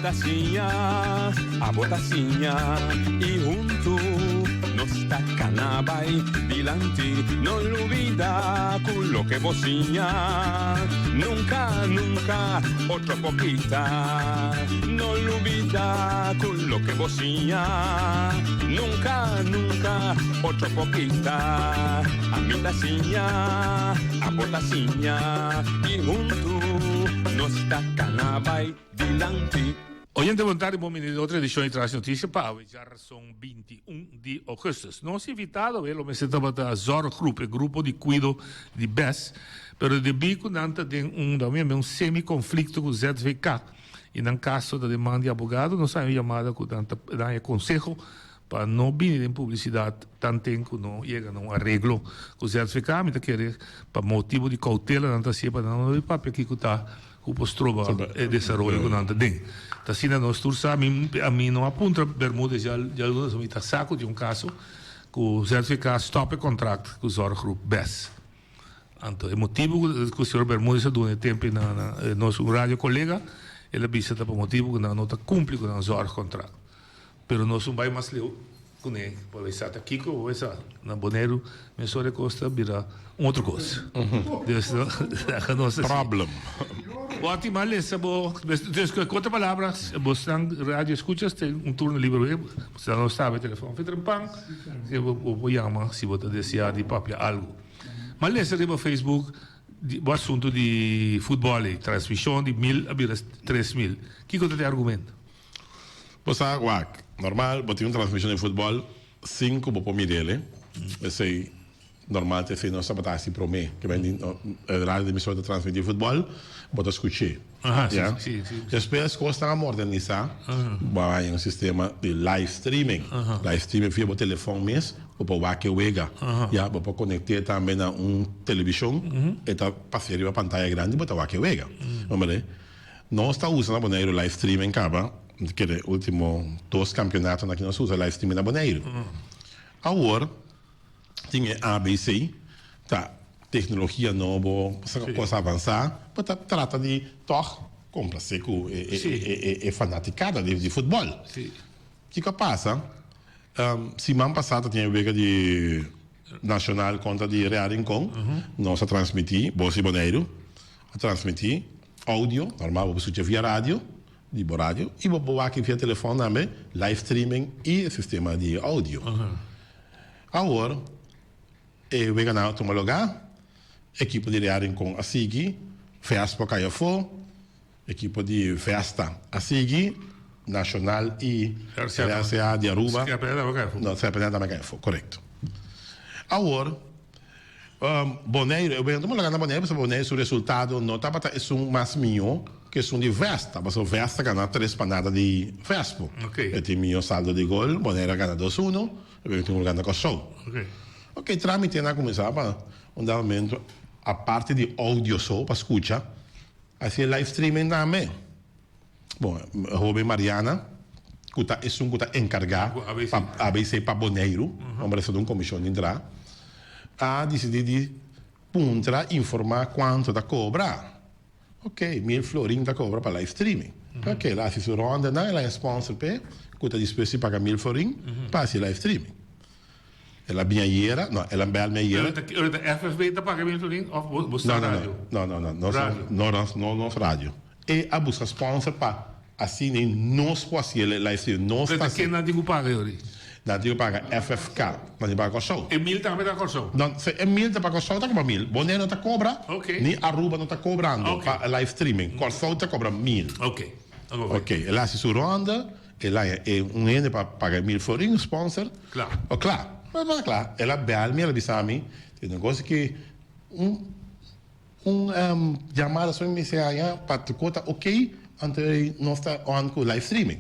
a botacinha e junto nos tacanabay dilante, no olvida quello que vocinha, nunca, nunca, otro poquita, no olvida quello que vocinha, nunca, nunca, otro poquita, a mitacinha, a botacinha e junto nos tacanabay dilante. Oyente voluntário, bom menino, outra edição de Traz Notícia, para já são 21 de agosto. Nós invitado, me sentamos a Zorggroep, grupo de cuido de BES, pero de bico nanta tem um semi-conflito com o ZVK. E no caso da demanda de advogado, nós temos chamada com dar conselho para não vir em publicidade tanto tempo não chega a um arreglo com o ZVK, mas querer para motivo de cautela, não está para não ir para aqui que está o postrova e desenvolvimento que não está dentro. Assim, nós todos sabemos, a mim não aponta Bermuda, já está saco de um caso que o ZVK stop o contrato com o Zorggroep BES. Então, o motivo que o senhor Bermuda do tempo na nosso rádio colega, ele disse que o motivo que não está cumprindo com o Zorggroep contrato. Mas nós não vai mais ler com ele, por isso aqui com essa na Boneiro, mas só Costa vira outra coisa. Problem. Ótimo, Alessa, conta palavras, você rádio escutas, tem turno livre, você não sabe o telefone, fez um pão, eu vou chamar se você desejar de papel algo. Mas Alessa, no Facebook, o assunto de futebol, transmissão de 1.000 a 3.000. Que conta de argumento? Você sabe, normal, você tem uma transmissão de futebol, 5 para mim dele, sei, normal, te sei, nós sabemos assim para mim, que vem a rádio de emissora de transmitir futebol, você escuta. Sim. Depois, costa a modernizar, vai um sistema de live streaming. Live streaming via o telefone mesmo, para o que wega, para conectar também a televisão, e tá passando a pantalla grande para o que wega. Nós estamos usando a Boneiro live streaming, que é o último 2 campeonatos que nós usamos live streaming na Boneiro. Agora, tinha ABC, tá? Tecnologia nova, coisa avançar, mas trata de complacer com a fanaticada de futebol. Sim. O que passa? Semana passada tinha a vega de nacional contra de Real Rincón, nós a transmitir, Bolsa Boneiro, a transmitir áudio, normal, você escuta via rádio, de rádio, e vou aqui via telefone também, live streaming e sistema de áudio. Agora, eu vou ganhar outro lugar, equipe de Real Rincón a seguir, festa para Caiafó, equipe de festa a seguir, nacional e RCA de Aruba. Não, se apresenta para Caiafó, correto. Agora, Boneiro, eu venho lugar na Boneiro, porque Boneiro, o resultado não está para é um mais minho que é um de Vesta, mas o Vesta ganha 3 panadas de Vespo. Eu tenho meu saldo de gol, Boneiro ganha 2-1, eu tenho lugar na Cossou. Ok, tramite na começar para um momento a parte de áudio só para escutar, assim live streaming também. Bom, Robin Mariana, que é um que está encarregado para ABC para Boneiro, vamos fazer uma comissão de entrar, a decidir de puntra informar quanto da cobra. Ok, 1.000 florin da cobra para live streaming. Ok, lá se ronda, ela é sponsor pe, que está disposto a pagar 1.000 florin para esse live streaming. Ela binheira, não, ela bel binheira. A FFB está pagando 1.000 florin ou você rádio? Não, nosso rádio. E a busca sponsor para assim nós fazer live streaming. Nós fazemos. Quem não digo paga hoje? Não digo paga FFK, não digo paga Cossou. E 1.000 também está Cossou? Não, se é 1.000 está para Cossou, está com 1.000. Boneiro não está cobra, nem Aruba não está cobrando para live streaming. Cossou está cobra 1.000. Ok, ela se ronda, ela é ende para pagar 1.000 florin, sponsor. Claro. Claro. Mas claro, ela bel-me, ela disse a mim, tem um negócio que chamada só me disse para tu conta, ok, antes nós está on com live streaming.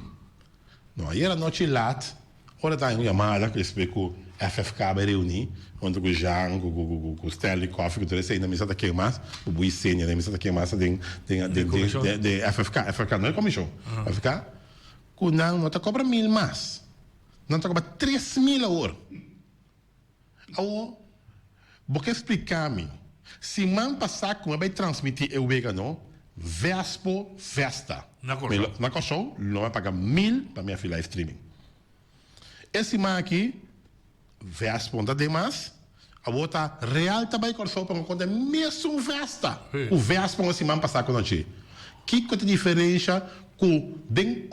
Não, aí era noite lá, ora tá uma chamada que eles com FFK vai reunir, onde com o Jean, com o Stanley Coffee, com tudo isso, ainda me está aqui mais, o Buicênia, ainda me está aqui mais de FFK não é comissão, FFK, que não está cobra 1.000 mais, não está cobra 3.000 a hora. Agora, vou explicar-me. Se man passar com vai transmitir eu vega não, Vespo Festa. Na Corsol. Na Corsol, não vai pagar 1.000 para minha filha live streaming. Esse man aqui, Vespo não tem mais, a outra real também Corsol para conta mesmo festa. O Vespo esse man passar com nós. Que é a diferença com tem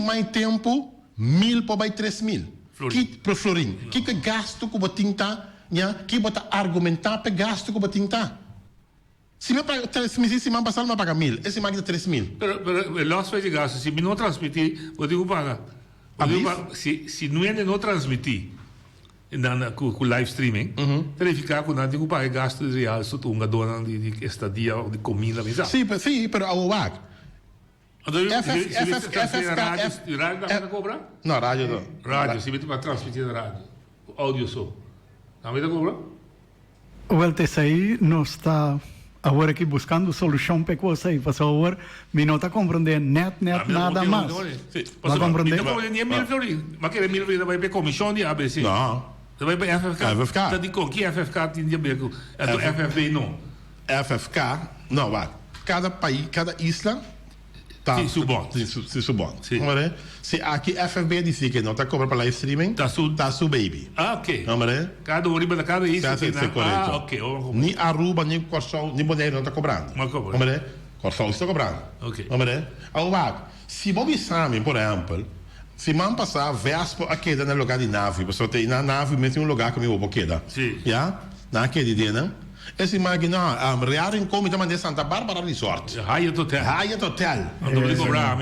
mais tempo 1.000 para 3.000? Que para Florim? Que gasto que você tinta, que você argumentar para gasto que você tinta? Se me paga 3.000, se me passar, me paga 1.000. Esse mais de 3.000. Pero loss vai de gasto. Se não transmitir, eu digo paga. Se não é não transmitir com live streaming, ele fica com nada, digo paga gasto de real, só uma dona de estadia ou de comida, mesmo. Sim, pero ao WAC. Rádio dá para cobrar? Não, rádio não. Rádio, se você vai transmitir na rádio, áudio só. Dá para cobrar? O LTCI não está agora aqui buscando solução para você aí, para agora me não está compreendendo nada mais. Vai compreender? Não vai nem 1.000 florins, mas que 1.000 florins vai para comissão de ABC. Não. Vai para FFK. FFK. Tá de com que FFK tem a ver com FFB não? FFK, não, WAC. Cada país, cada isla tá se subon. Se aqui FFB disse que não está cobrando para live streaming, tá su baby. Ah, ok. Cada uriba da cada isla tem na. Ah, ok. Ni Aruba, ni Corsol, ni Bonaire não está cobrando. Mas cobra. Corsol está cobrando. Ok. Agora, se você sabe, por exemplo, se man passar Vespo aqui no lugar de nave, você tem na nave mesmo um lugar que me vou queda. Sim. Já? Naquele dia, não? Esse máquina, rear em como também de Santa Bárbara Resort. Hyatt Hotel. Hyatt Hotel. Não vou cobrar,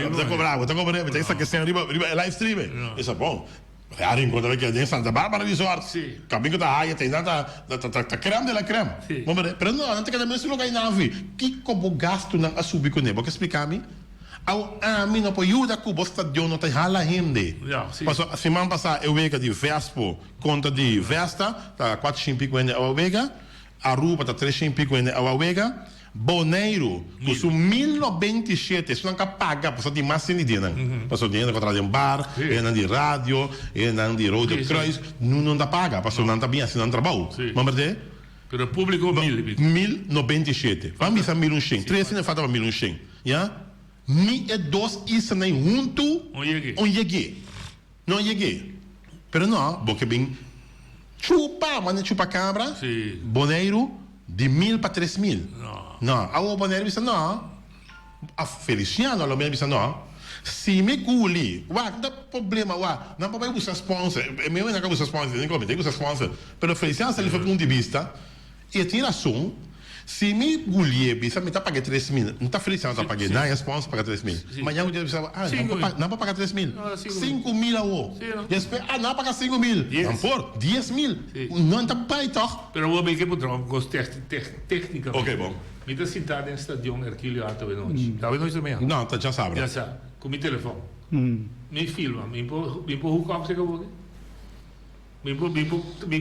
vou cobrar, tem essa questão riba live streaming. Isso é bom. Rear em conta que de Santa Bárbara Resort. Sim. Caminho da Hyatt tem nada creme de la creme. Sim. Mas não tem que dar mesmo lugar em nave. Que como gasto na subir com nebo? Que explicar me? A mim não pode ajudar que o estado não tem hala hindi. A semana passada eu veio de Vespo conta de Vesta, tá 450 a vega. Aruba está 350 a vega. Bonaire, custa 1.097, isso não é paga, porque tem mais de dinheiro. Porque dinheiro para trazer um bar, é de rádio, é de road cruise, não dá paga, porque não está bem assim, não trabalha. Vamos ver? Pero público 1.097. Vamos ver 1.100. 3 não falta 1.100. Já? Mi e dois isso nem junto. Não cheguei. Pero não, porque bem chupa, mas não chupa cabra. Bonaire de 1.000 para 3.000. Não, a Bonaire disse não. A Feliciano, a Bonaire disse não. Se me guli, não tem problema, não pode usar sponsor. Eu não quero usar sponsor, nem tem que usar sponsor. Pero Feliciano, se ele foi ponto de vista, e tem razão. Se me guli, bisa me tá pagando 3.000, não está Feliciano tá pagando, não é sponsor paga 3.000. Mas eu disse, não pode pagar 3.000. 5.000 a o. Depois, não paga 5.000. Não por 10.000. Não tá pai toch. Pero vou bem que podrão gostar técnica. Ok, bom. Me dá sentado em estadião Hercílio Alto de noite. Tá vendo isso também? Não, tá já sabe. Já sabe. Com meu telefone. Me filma, me pôr o copo você acabou. Me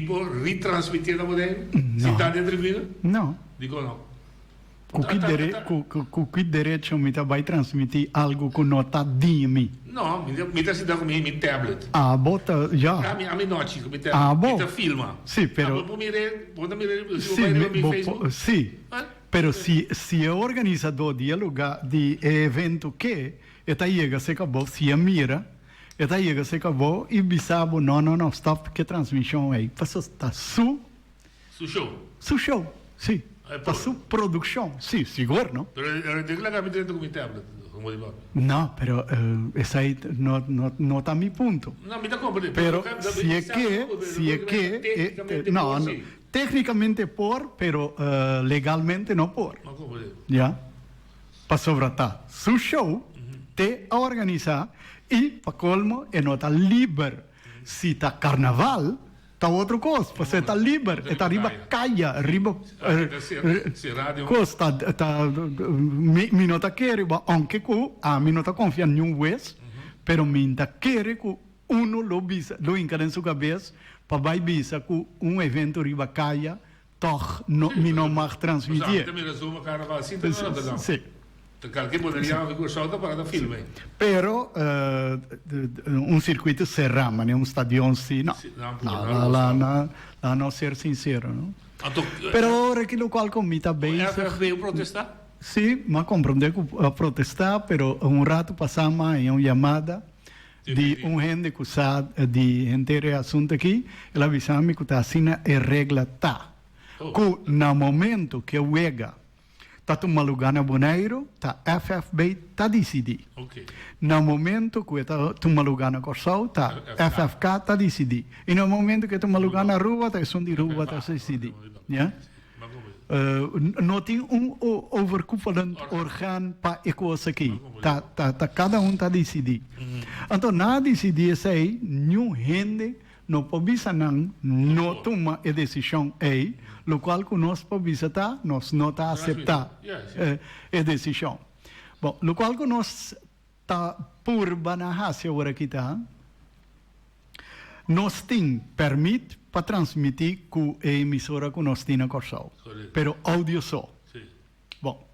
pôr retransmitir na modelo. Sentado dentro da vida? Não. Digo não. Com que direito me vai transmitir algo que não está de mim? Não, me está sentado com meu tablet. Ah, bota já. A minha noite com meu tablet. Ah, bom. Me filma. Sim, pero. Sim. Pero se o organizador de lugar de evento que está chega se acabou, se mira, está chega se acabou e bisabo não, stop que transmissão aí. Passou está su show. Sim. Para su produção, sim, seguro, não? Pero digo lá que me dentro com meu tablet, como digo. Não, pero esse aí não está mi ponto. Não, me dá como. Pero se é que não, tecnicamente por, pero legalmente não por. Já? Para sobretar su show, te organizar e para colmo é não está livre. Se está carnaval, tá outra coisa, você está livre, está arriba caia, arriba costa, me não está querendo, aunque a mim não está confiando nenhum vez, pero me está querendo que lo encada em sua cabeça para vai bisa que evento arriba caia, toch me não mais transmitir. Sim. Qualquer poderia haver solta para filme. Pero circuito cerrado, né? Estádio sim, não. Lá não ser sincero, não. Pero aquilo qual comita bem. O FFB protestar? sim, mas compreender que protestar, pero um rato passamos em uma chamada de gente que sabe de gente assunto aqui, ela avisou-me que está assim a regra tá. Que no momento que o EGA está tomando lugar na Bonaire, tá FFB está decidido. No momento que está tomando lugar na Corsol, tá FFK está decidido. E no momento que toma lugar na rua, tá som de rua está decidido. Ja? Não tem overkoepelend orgaan para a coisa aqui. Cada um está decidido. Então, na decidir isso aí, nenhum gente não pode não toma a decisão aí, o qual que nós podemos estar, nós não está aceitar a decisão. Bom, o qual que nós está por banahar se agora aqui está, nós tem permite para transmitir com a emissora que nós temos na Corsol, pero áudio só. Bom,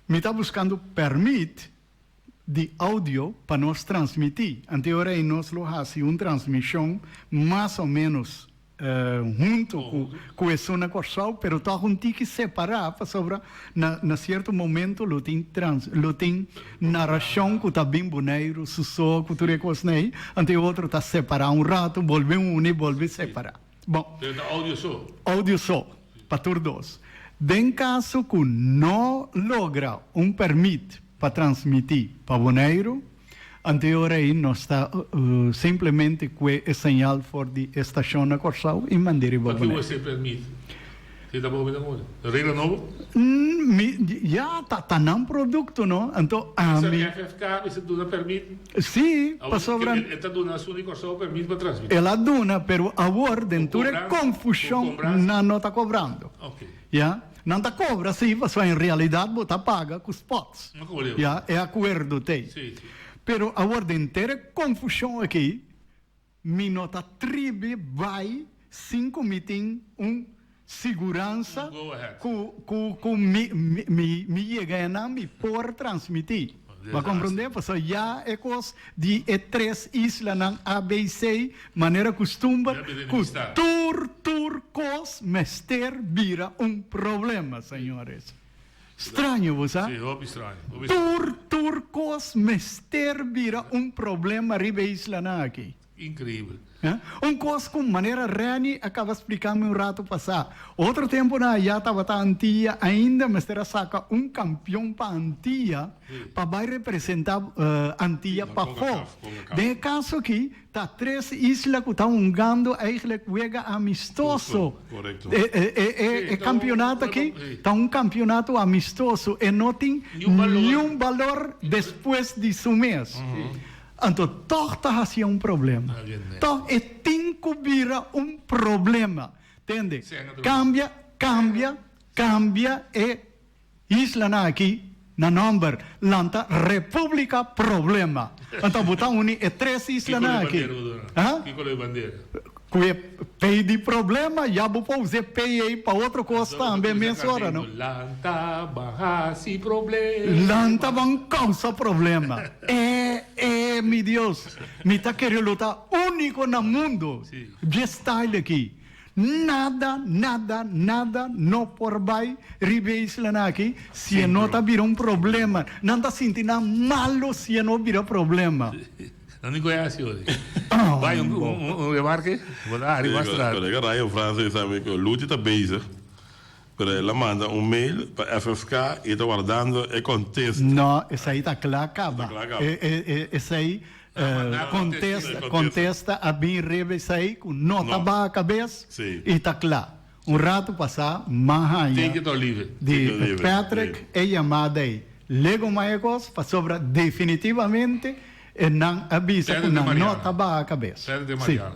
me está buscando permite de áudio para nós transmitir. Anteriormente nós fazíamos uma transmissão mais ou menos junto com a na Corsol, pero tá junto que separar para sobre na certo momento lo tem narração que tá bem boneiro, sussurro, que tudo é coisa aí, ante outro tá separar um rato, volver unir, volver separar. Bom, áudio só, para todos. Em caso que não logra permite para transmitir para Bonaire, anteriormente nós está simplesmente com o sinal fora de estação na Corsol e mandar para Bonaire. Para que você permite? Você está bom? Regra novo? Já está num produto, não? Então, a FFK, você não permite? Sim, para sobrar. Esta dona a sua Corsol permite para transmitir? Ela dona, pero agora dentro é confusão, não está cobrando. Já? Não está cobra, sim, mas em realidade você paga com os potes. Já? É acordo tem. Pero agora dentro é confusão aqui, me nota tribe vai 5 meeting segurança com me chega na me por transmitir. Vai compreender? Porque já é coisa de três islas na ABC, maneira costuma, que turcos mester vira problema, senhores. Estranho, você? Sim, estranho. Turcos mester vira problema riba isla na aqui. Incrível. Coisa com maneira Rani acaba explicando um rato passado. Outro tempo na já estava a Antia ainda, mas era saca campeão para Antia para vai representar Antia para fora. De caso aqui, tá 3 islas que estão jogando eigenlijk juega amistoso. Correto. É campeonato aqui, tá campeonato amistoso e não tem nenhum valor depois de um mês. Então, toch está assim problema. Toch tem que virar problema. Entende? Cambia e isla na aqui, na number, lanta República problema. Então, botar é 3 islas na aqui. Que colhe bandeira? Que pede problema, já vou fazer aí para outra coisa também, mensura, não? Lanta, barra, se problema. Lanta, vão causar problema. Meu Deus, me está querendo lutar único no mundo. De style aqui. Nada, não por vai, ribeisla aqui, se não está virando problema. Não está sentindo malo se não vira problema. Não me conhece hoje. Vai remarque? Vou dar a mostrar. Colega Ryan Francis sabe que o Lute está bezig. Ela manda mail para FFK e está guardando e contesta. Não, essa aí está clara, acaba. Essa aí contesta a bem rebe isso aí, com nota ba a cabeça e está claro. Rato passar, Mahanha de Patrick é chamada aí. Lego Maicos, para sobrar definitivamente e não avisa com não nota ba a cabeça.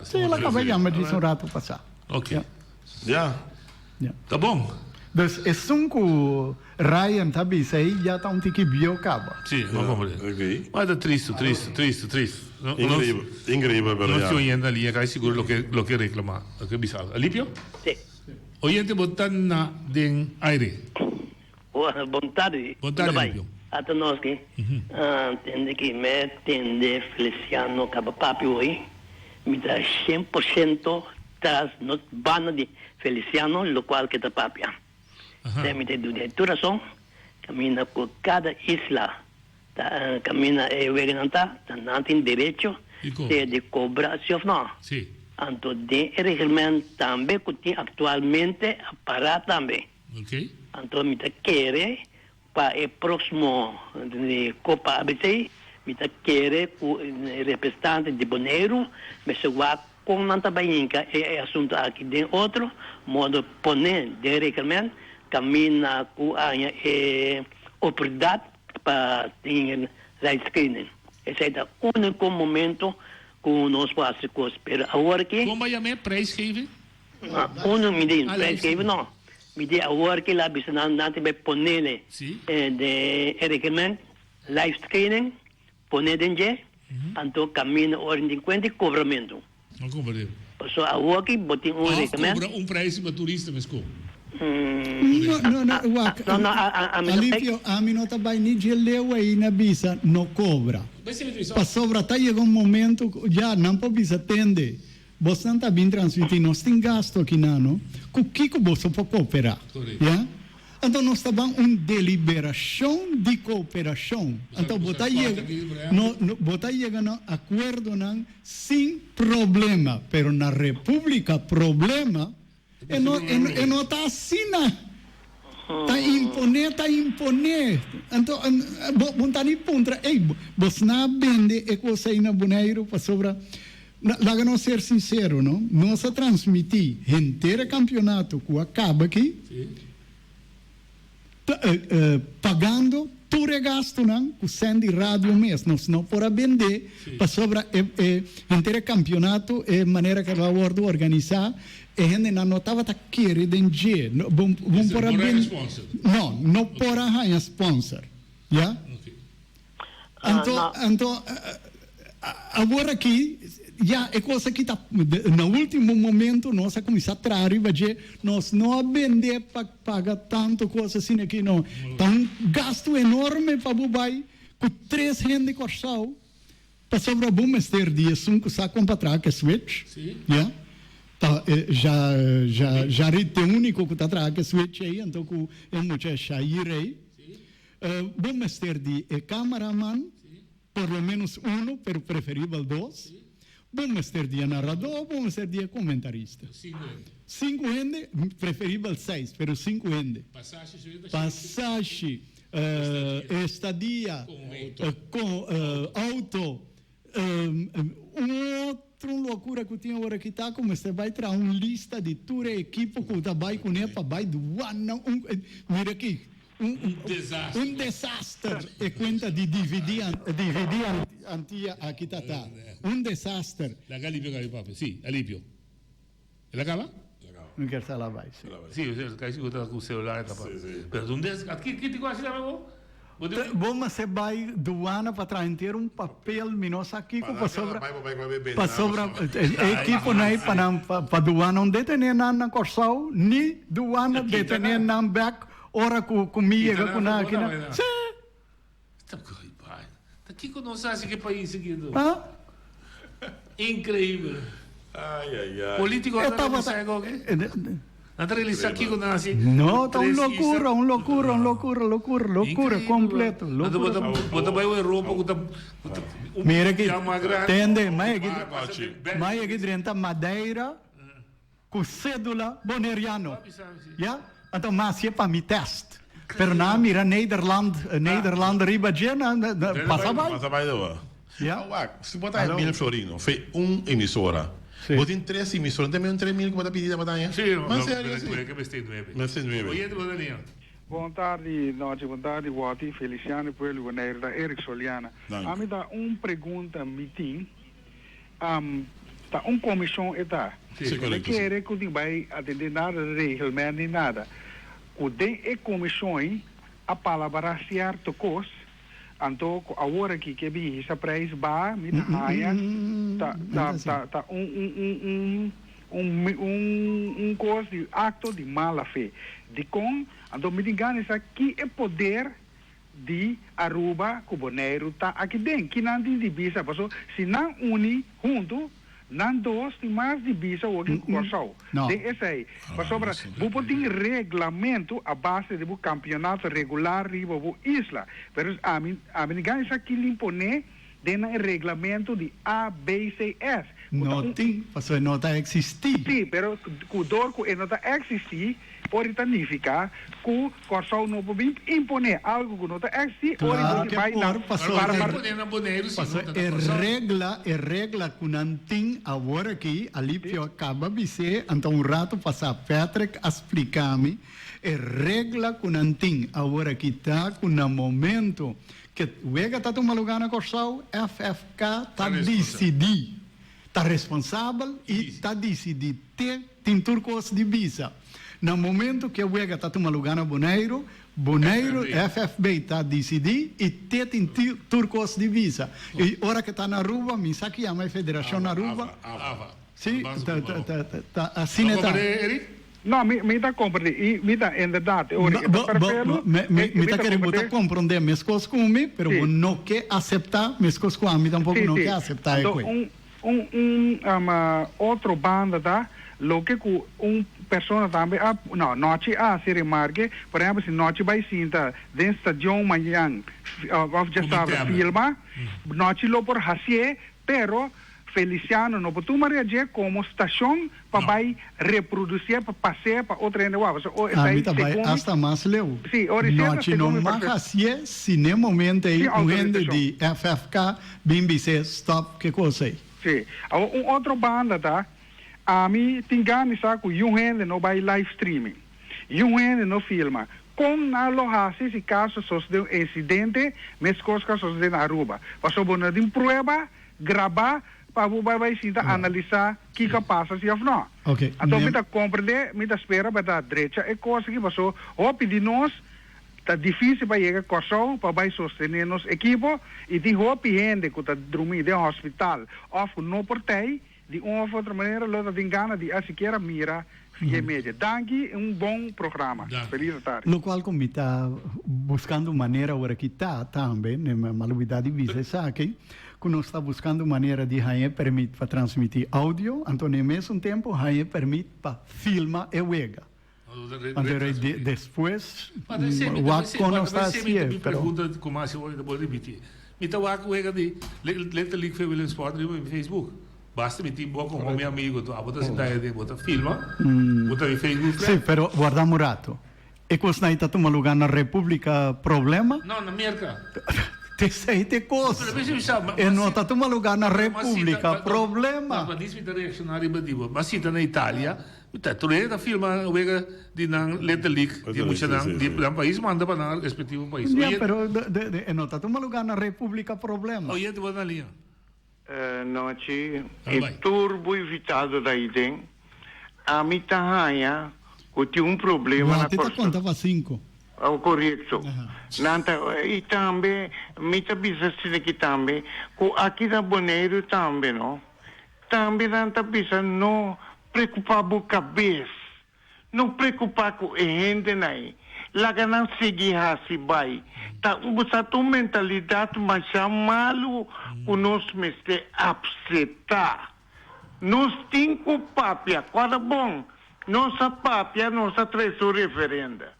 Sim, ela acaba de chamar disso rato passar. Ok. Já. Tá bom. Então, é que Ryan está dizendo aí, já está que bio acaba. Sim, vamos ver. Mas é triste. Incrível, pero já. Não se oyendo ali, acá seguro lo que reclamar. Lo que bizarro. Alipio? Sim. Oyente botan na den aire. Boa tarde. Boa tarde, Alipio. Até nós que entende que me entende Feliciano Cabapapi hoje, me dá 100% tras nos banda de Feliciano, lo qual que está papia. Me tem duração, camina por cada isla. Camina tá não tem direito de cobrar se ou não. Sim. Então, tem regulamento também que tem atualmente para também. Ok. Então, me quer para o próximo Copa ABC, me quer o representante de Bonaire, mas se vai com nanta bainca é assunto aqui de outro modo poner de regulamento camina com a oportunidade para ter live screening. Esse é o único momento que nós fazemos. Mas agora que... Como é a prijsgeving? Me diz, prijsgeving não. Me diz agora que lá não tem que poner de regulamento, live screening, poner dentro, então camina ordem de cobramento. Não compreendo. So, agora que botem regulamento... Cobra preço para turista, mas como? Alipio, a mim não está bem nem de leu aí na bisa, não cobra. Para sobra, tá chega momento, já não pode bisa atender. Você não está bem transmitindo, nós temos gasto aqui, não? O que você pode cooperar? Yeah? Então, nós estamos uma deliberação de cooperação. Então, botar chega no acordo sem problema. Pero na República, problema é não está assim. Está imponer. Então, botar em ponta. Ei, você não vende e você aí na Bonaire para sobra. Lá não ser sincero, não? Nós transmitir inteiro campeonato que acaba aqui. Pagando tudo gasto com sendo rádio mesmo, não para vender para sobra inteiro campeonato é maneira que a ordem organizar e gente não estava a querer dinheiro não para vender não para ganhar sponsor já então agora aqui já é coisa que está no último momento nós começamos a trazer nós não vender para pagar tanto coisa assim aqui não tá gasto enorme para bubai com 3 gente corsal para sobra bom ter dia 5 sacam para trás que switch já tá já tem único que está atrás que switch aí então com é muito sair aí bom ter dia cameraman por lo menos pero preferível 2 vamos ter dia narrador, vamos ter dia comentarista. 5 gente, preferível 6, pero 5 gente. Passagem, estadia, com auto, outra loucura que eu tinha agora que está, como você vai trazer uma lista de toda a equipe que está vai com ele para vai do ano, mira aqui. Um desastre e conta de dividir antia aqui tá desastre sim alívio ela acaba não quer falar vai sim você cai com o celular tá pero aqui que te gosta de vamos se vai doana para trazer inteiro papel minos aqui para sobra equipe não é para doana não detener na corsal nem doana detener na back ora comigo com na aqui na sim está pai tá aqui com nós acha que país seguindo incrível ai político não consegue André ele está aqui com nós não tá loucura completo bota vai o Europa mira aqui entende mais aqui dentro Madeira com cédula boneriano já então, mas é para me teste. Pero na mira Nederland riba gena passa vai. Se botar em 1000 florino, foi emissora. Botem 3 emissoras, também 3000 que pode pedir da batalha. Sim, mas é que vestei 9. Boa tarde, boa tarde, Wati, Feliciano, Pueblo, Bonaire, da Eric Soliana. A mim dá pergunta, meeting, tá comissão eta. Quer que vai atender nada regulamento nem nada. O den comissão a palavra certo cos então agora que vi essa preço ba me haia tá um coisa de acto de mala fé de com então me engano isso aqui é poder de Aruba com Bonaire tá aqui dentro que não tem divisa passou se não uni junto Não dois tem mais de bisa o que Corsau. Não. Esse aí. Mas sobre, você tem regulamento a base de campeonato regular riba o isla. Mas a mim ninguém isso aqui impõe dentro do regulamento de A, B, C, S. Não tem, porque não está existir. Sim, mas o dor que não está existir, pode significar que o Corsau não pode impor algo que não está existir, Claro que vai por, passou é regla que não tem agora aqui, Alípio acaba de dizer, então um rato passar Patrick a explicar-me, regla que não tem agora aqui está, que no momento que o EGA está tomando lugar na Corsau, FFK está decidido. Está responsável e está decidido tem turcos de visa. No momento que o EGA está tomando lugar no Boneiro, FFB está decidido e tem turcos de visa. E hora que está na Aruba, me sabe que a Federação na Aruba. Sim, assim está. Não, me está compreendendo. E me está, em verdade, me está querendo botar compreender minhas coisas com mim, mas não quer aceitar minhas coisas com mim, tampouco não quer aceitar. Outro banda, tá? Lo que pessoa também, noite se remarque, por exemplo, se noite vai sinta, dentro da estação manhã, já sabe, filma, noite lo por hasie, pero Feliciano não pode tomar como estação para vai reproduzir, para passear para outra negócio. Hasta mais leu. Sim, noite não mais hasie, se nem momento aí, o rende de FFK, bem dizer, stop, que coisa aí. Sim, outro banda, tá? A mim tem ganas que um gente não vai live streaming, um gente não filma. Com na loja, se caso sucede um incidente, mas coisas que sucedem na Aruba. Passou por uma prova, gravar, para vai analisar o que passa se não. Então, me dá compreender, me dá espera para a direita, é coisa que passou, pedir nós, está difícil para chegar a Corsau, para vai sostener nosso equipo, e tem gente que está dormindo em hospital, ou não portei, de uma ou outra maneira, ela tem ganas de sequer mira via média. Danke, bom programa. Feliz tarde. No qual como está buscando maneira agora que está também, na maluidade de visa, sabe que nós está buscando maneira de permitir para transmitir áudio, então, ao mesmo tempo, permite para filmar e wega. Depois, o ato não está assim. Pergunta como assim, eu vou repetir. Então, o ato wega de letra link foi William Sport no Facebook. Basta meter boa com o meu amigo, bota sentar de bota filma, bota em Facebook. Sim, pero guardamos rato. E quando está tomando lugar na República, problema? Não, na América. Tem coisa. E não está tomando lugar na República, problema. Mas isso me está reaccionário, mas se está na Itália, tu lê filma o ega de não letra link de um país manda para o respectivo país. Sim, pero não está tomando lugar na República, problema. Oye, te vou na linha. Noite, é turbo evitado daí dentro. A mim tá que tem um problema na Corsau. Contava 5. Correto. E também, me tá pensando aqui também, que aqui na Boneiro também, não? Também não tá pensando, não preocupar com a cabeça, não preocupar com a gente, não. Lá que não seguir assim, vai. Tá, uma mentalidade mais malo que nós mestre upsetar. Nós temos que papia, quando bom, nossa papia, nossa trezor referenda.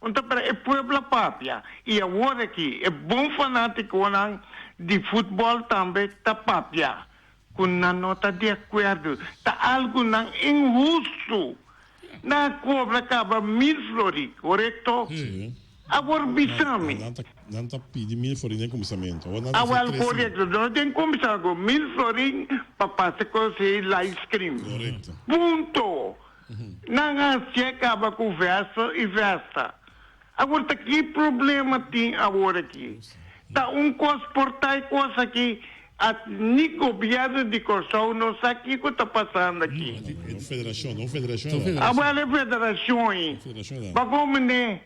Então, é pueblo papia. E agora aqui, é bom fanático de futebol também, tá papia. Com não está de acordo, tá algo não injusto. Na cobra acaba 1.000 flores, correto? Agora, bisame. Não está pedindo 1.000 flores de começamento. Agora, correto. Não tem começar com 1.000 flores para passar com esse live stream. Correto. Ponto. Não se acaba com verso e versa. Agora, que problema tem agora aqui? Tá coisa portar coisa aqui. Nem governo de Corsau não sabe o que está passando aqui. É federação. Agora é federação. Mas como né?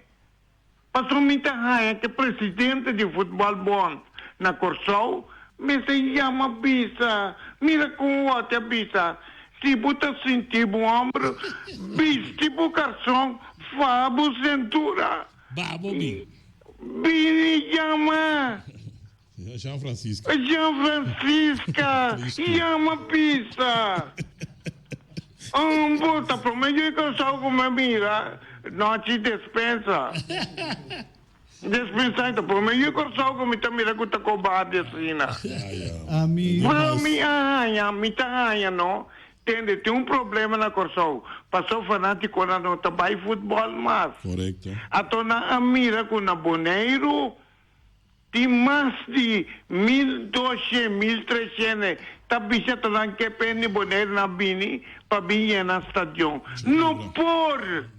Passou muita raia que presidente de futebol bom na Corsau, me se chama Bisa. Mira com outra Bisa. Se você sentir o ombro, viste o garçom, Fábio Centura. Babo, Bini chama. Jean Francisco. Jean Francisca, chama pizza. Puta, prometo que eu sou como a mira, não te dispensa. Dispensa, então, prometo que eu sou como a mira que tá cobarde assim. Me tá não? Tem um problema na Corsol. Passou fanático na não trabalha futebol mais. Correto. Então, na mira com na Boneiro, tem mais de 1.200, 1.300. Tá bicha talang que pene Boneiro na bini para vir na estádio. Não por.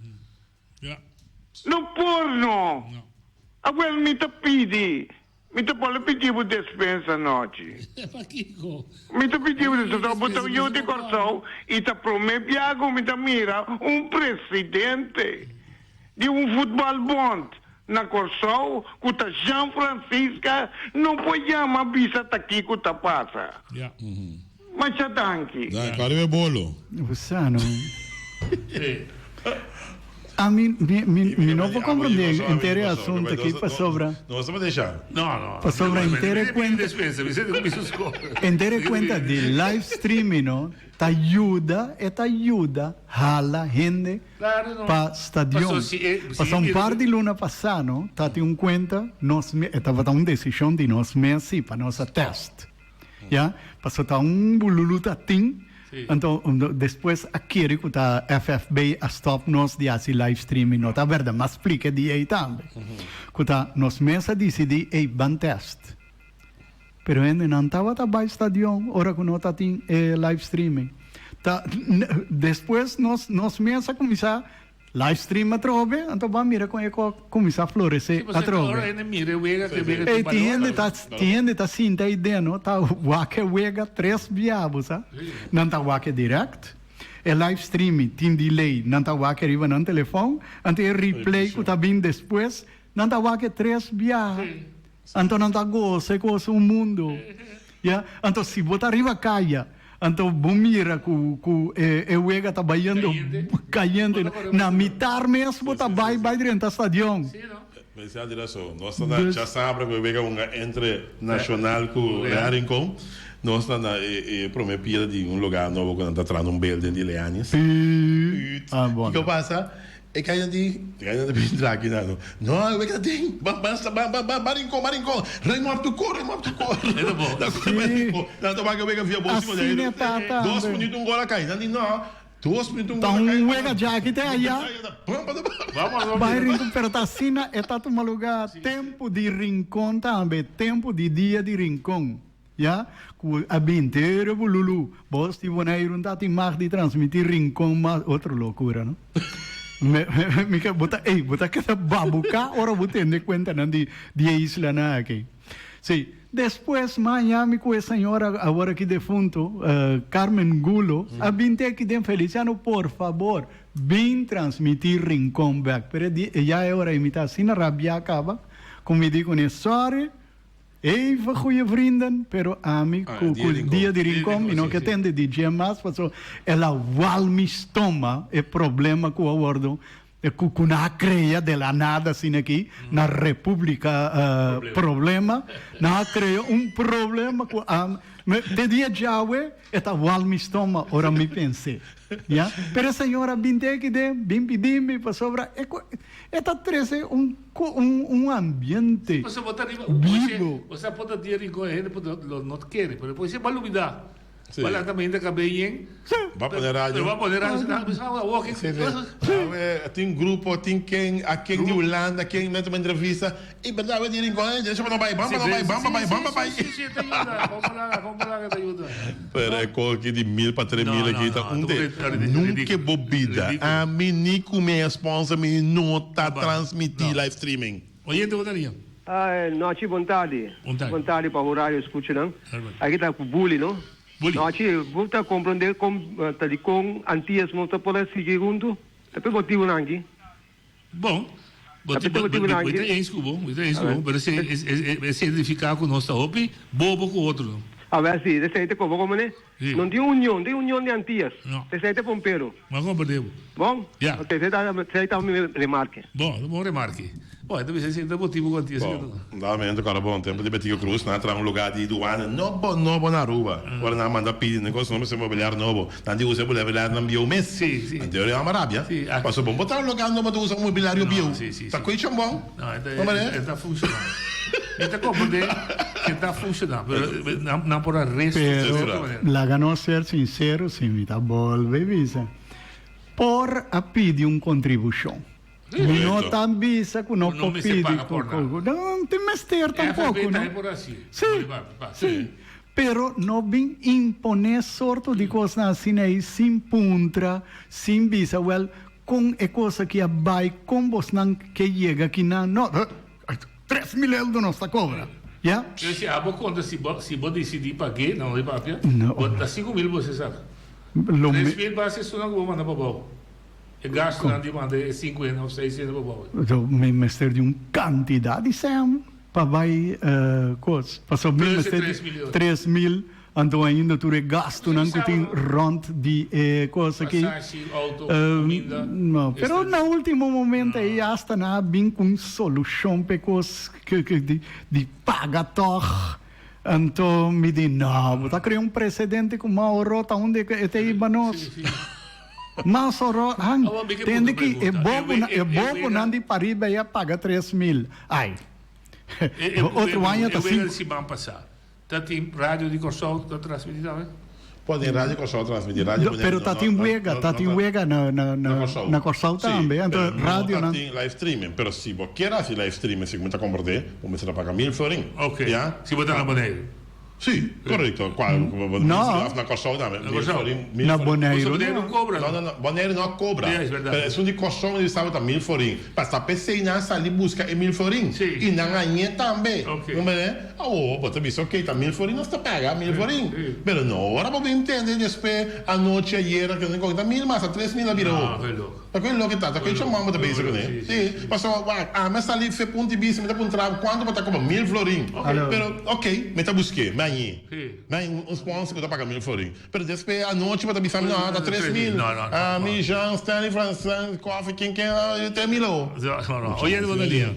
Não por, não. Agora me tá pedi. Me tá pode pedir por dispensa noite. Me tá pedindo dispensa, botar eu de Corsol e tá prometendo, me tá mira, presidente de futebol bom na Corsol, que tá Jean Francisca, não pode chamar a bisa aqui que tá passa. Mas já tanque. Claro é bolo. Você não... A mim não vou compreender inteiro assunto aqui para sobra. Não, você vai deixar. Não. Para sobra inteira conta. Inteira conta de live streaming, não? Te ajuda hala gente para estadião. Passou um par de luna passar, não? Tá tem um conta, nós estava uma decisão de nós mesmo para nossa teste. Já? Passou tá um bululuta tim. Então, depois aqui que a FFB a stop nós de assim live streaming, não tá verdade, mas explica de aí também. Que nós mesmo decidi ban test. Pero ainda não estava tá estadião, hora que não tá tem live streaming. Tá, depois nós mesmo começar live stream a trove, então vamos mirar como começar a florescer a trove. Tiende tá sinta aí dentro, tá wake wega 3 viabos, tá? Não tá wake direct. É live streaming, tem delay, não tá wake arriba no telefone, então é replay que tá vindo depois, não tá wake 3 viabos. Então não tá gosto o mundo. Então se botar arriba caia. Então, bom mira que o ega tá baiando, caindo na mitad mesmo, tá vai dentro do estádio. Mas a direção, nós já sabemos que o ega entre nacional com o Rincón, nós estamos prometida de lugar novo quando está trazendo building de Leanes. Bom. O que passa? É que a gente pintar aqui, não. Não, o que tem? Marincón, remove tu cor. É bom. Não, toma que o ega via bolsa dele. 2 minutos um gol a cair. Não. 2 minutos um gol a cair. Então, o ega já que tem aí. Vai Rincón, pero tá assim, é tá um lugar tempo de Rincón também, tempo de dia de Rincón. Já? A binteiro bululu. Vos de Bonaire não tá tem mais de transmitir Rincón, mas outra loucura, não? Bota que babuca, ora vou ter conta de isla na aqui. Sim, depois Miami com a senhora agora que defunto, Carmen Gulo, a binte aqui de Feliciano, por favor, vem transmitir Rincón back. Pero já é hora de imitar, assim a rabia acaba, como me digo, sorry. Even goede vrienden, pero a mim, com o dia de Rincón, e não que tem de DJ mais, passou, ela walmistoma, é problema com o acordo, com a creia de la nada, assim aqui, na República, problema, na creia problema com a... De dia Jawe, esta walmistoma, ora me pensei. Yeah? Pero a senhora binte que de bim para sobra esta trece ambiente vivo. Você pode dizer que a gente não quer, mas depois você vai olvidar. Vai também da cabeça. Vai poner rádio. Tem grupo, tem quem de Holanda, quem mete uma entrevista. E verdade, vai dizer com ele, deixa eu não vai, vamos. Sim, te ajuda. Vamos lá que te ajuda. Pero é coisa de 1.000 para 3.000 aqui, tá? Nunca bobida. A mim, nem com minha sponsor, me não tá transmitir live streaming. Oye, te votaria. Noite, vontade para o horário, escute, não? Aqui tá com o bully, não? Noite, vou estar compreendendo com antias, não está podendo seguir junto. Depois motivo não aqui. Bom, é isso, mas se identificar com o nosso hobby, bobo com o outro. A ver se, desse como né? Não tem união de antias. Desse pompeiro. Mas como perdeu? Bom? Já. Você está me remarque. Bom remarque. Poi, deve essere sempre motivo quanti Andamento, cara, bom tempo de Betinho Cruz, né? Tra lugar de doana, novo na rua. Agora não manda pedir negócio, não se mobiliar novo. Não de usa mobiliário não bio mês. Sim. Então é uma rábia. Passou bom botar um lugar novo de usa mobiliário bio. Tá coisa bom. Não, está funcionando. Está compreendendo que está funcionando, não por el resto. La ganó ser sincero, se me está volve por a pedir contribuição. Não também que não pode pedir. Não tem mestre tampouco, não? Sim. Pero não vem imponer sorte de coisas assim aí, sem puntra, sem visa, com a coisa que vai com você que chega aqui na... 3.000 euros não está cobra. Já? Eu se abo conta se vou decidir para quê, não é para não. Bota 5.000 você sabe. 3.000 vai ser só não vou mandar para bom. E gasto na demanda é 50 ou 600 para bom. Então, me mestre de quantidade Sam para vai coisa. Passou me mestre 3.000 então ainda tu gasto não que tem rond de coisa aqui. Não, pero no último momento aí hasta na bem com solução para coisas que de paga toch. Então me diz não, tá criando precedente com Mauro tá onde que até ibanos. Mas oro entende que é bobo não de pariba ia pagar 3.000. Ai. Outro ano tá assim. Dat in radio di Corsol dat transmitir também? Pode em rádio Corsol transmitir rádio. Pero tá tem Uega na Corsol também. Então rádio não. Tem live streaming, pero se você quer assim live streaming, se você comprar, você vai pagar 1.000 florin. Ok. Se botar na Boneiro. Sim, correto. Não. Na Corsol também. Na Boneiro. Boneiro cobra. Não, Boneiro não cobra. É verdade. Se de Corsol ele sabe tá 1.000 florin. Para PC não sair buscar 1.000 florin. E na ganha também. Não é? Bota isso, ok, tá 1.000 florin, nós tá pagar 1.000 florin. Mas não, agora vou entender depois a noite ayer que não conta 1.000, mas 3.000 a virou. Tá com que tá com chamamos também isso, né? Sim, passou, mas ali foi ponto de vista, me dá ponto quando botar como 1.000 florin. Pero ok, me tá busquei, mas um sponsor que tá pagando 1.000 florin. Pero depois a noite vai tá não, dá 3.000. Ah, me Jean Stanley Francis Coffee quem quer 3.000. Não. Oye, de Bonelinha.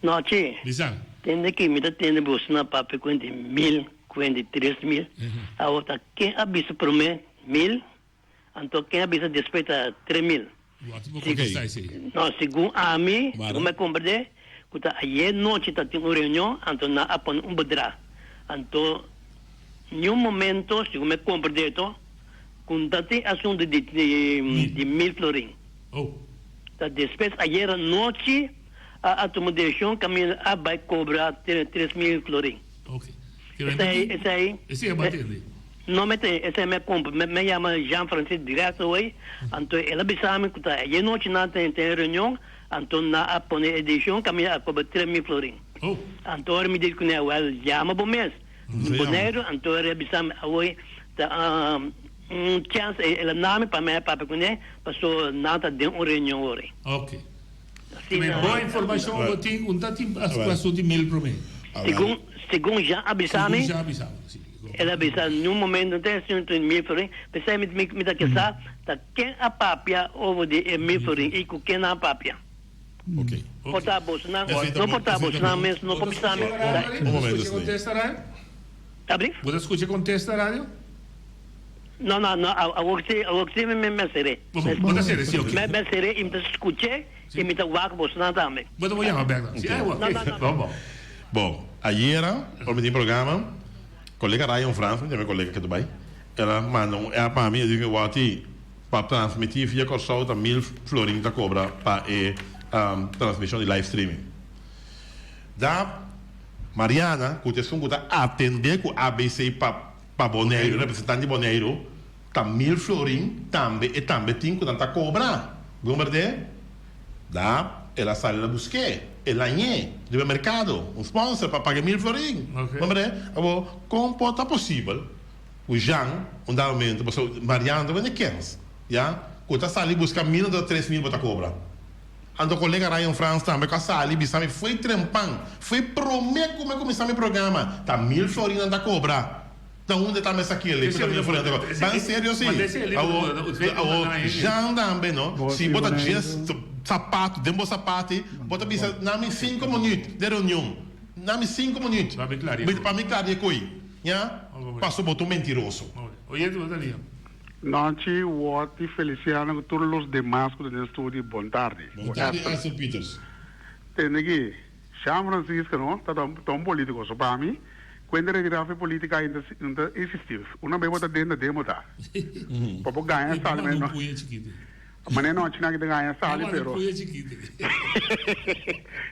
Não, tchê. Bizarro. Tem que me tem bolsa na papo com 1.000, com 3.000. A outra quem avisa por mim 1.000, então quem avisa depois tá 3.000. Não, segundo a mim, como eu comprei, que ayer noite tá tem uma reunião, então na apon bedra. Então, em momento, segundo eu comprei to, com tem assunto de 1.000 florin. Tá depois ayer noite a acomodação caminha vai cobrar 3.000 florin. Ok. Esse é batendo. Não me tem, esse é meu compra, me chama Jean Francis direto hoje, então ela bisame que tá, e noite na tem reunião, então na a pone edição caminha a cobrar 3.000 florin. Então me diz que não é chama bom mês. Boneiro, então ela bisame hoje tá chance ela nome para mim para conhecer, passou nada de uma reunião hoje. Ok. Boa informação eu tenho, um tanto a situação de 1.000 para mim. Segundo já avisame. Sim. Ela bisa num momento tem 1.000 florin, pensei me dá que tá quem a papia ovo de 1.000 florin e com quem a papia. Ok. Portar bolsa não portar bolsa não mesmo não começar. Um momento assim. Abri? Você escuta contesta rádio? Não, você me serei. Você serei, sim, ok. Me serei e me escutei e me dá o bolsa não também. Você vai chamar bem. Não. Bom, ayer, por meio programa, colega Ryan Francis, meu colega que Dubai, ela mandou para mim, diz que o ati para transmitir via Corsol tá 1.000 florin da cobra para transmissão de live streaming. Da Mariana, que o que tá atender com ABC para Boneiro, representante de Boneiro, tá 1.000 florin também e também tem que tá cobra. Gomerde? Da ela sai lá buscar. Ela é do mercado, um sponsor para pagar 1.000 florin. Como pode possível? O Jean, um dado momento, Mariana também é 15, já? Quando está ali buscar 1.000 ou 3.000 para cobrar. Ando colega Ryan France também, que está ali, bisame, foi trempão, foi prometo como começar meu programa, tá 1.000 florin anda cobrar. Da onde está essa aqui ali? Bem sério sim. O Jean também, não? Se bota 10 sapato, dembo sapato, bota bisa, nami 5 minutos de reunião. Nami 5 minutos. Para me clarear coi. Ya? Passo botou mentiroso. Oye, tu Daniel. Noche, Wati, Feliciano, todos los demás que tienen estudio, buon tarde. Buon tarde, Ansel Peters. Tem aqui, San Francisco, não? Tá tão político, só para mim. Quando a regrafia política ainda existiu. Uma vez bota dentro da demo, tá? Para ganhar sala, mas não. Mas não, tinha que ganhar sala, pero.